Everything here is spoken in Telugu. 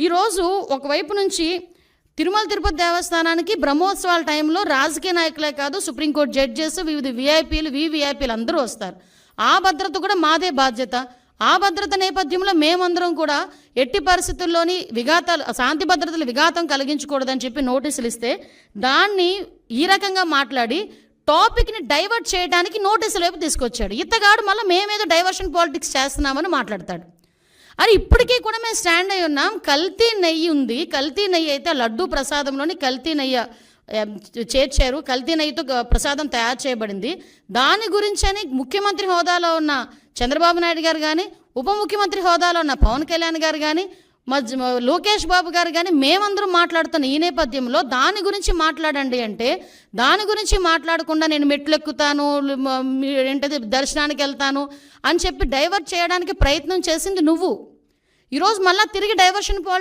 ఈరోజు ఒకవైపు నుంచి తిరుమల తిరుపతి దేవస్థానానికి బ్రహ్మోత్సవాల టైంలో రాజకీయ నాయకులే కాదు, సుప్రీంకోర్టు జడ్జెస్, వివిధ విఐపీలు అందరూ వస్తారు. ఆ భద్రత కూడా మాదే బాధ్యత. ఆ భద్రత నేపథ్యంలో మేమందరం కూడా ఎట్టి పరిస్థితుల్లోని శాంతి భద్రతలు విఘాతం కలిగించకూడదని చెప్పి నోటీసులు ఇస్తే దాన్ని ఈ రకంగా మాట్లాడి టాపిక్ని డైవర్ట్ చేయడానికి నోటీసుల వైపు తీసుకొచ్చాడు. ఇతగాడు మళ్ళీ మేమేదో డైవర్షన్ పాలిటిక్స్ చేస్తున్నామని మాట్లాడతాడు. అరే ఇప్పటికీ కూడా మేము స్టాండ్ అయి ఉన్నాం. కల్తీ నెయ్యి ఉంది. కల్తీ నెయ్యి అయితే లడ్డూ ప్రసాదంలోని కల్తీ నెయ్యి చేర్చారు. కల్తీ నెయ్యితో ప్రసాదం తయారు చేయబడింది. దాని గురించని ముఖ్యమంత్రి హోదాలో ఉన్న చంద్రబాబు నాయుడు గారు కానీ, ఉప ముఖ్యమంత్రి హోదాలో ఉన్న పవన్ కళ్యాణ్ గారు కానీ, లోకేష్ బాబు గారు కానీ మేమందరం మాట్లాడుతున్న ఈ నేపథ్యంలో దాని గురించి మాట్లాడండి అంటే దాని గురించి మాట్లాడకుండా నేను మెట్లు ఎక్కుతాను, ఏంటది దర్శనానికి వెళ్తాను అని చెప్పి డైవర్ట్ చేయడానికి ప్రయత్నం చేసింది నువ్వు. ఈరోజు మళ్ళీ తిరిగి డైవర్షన్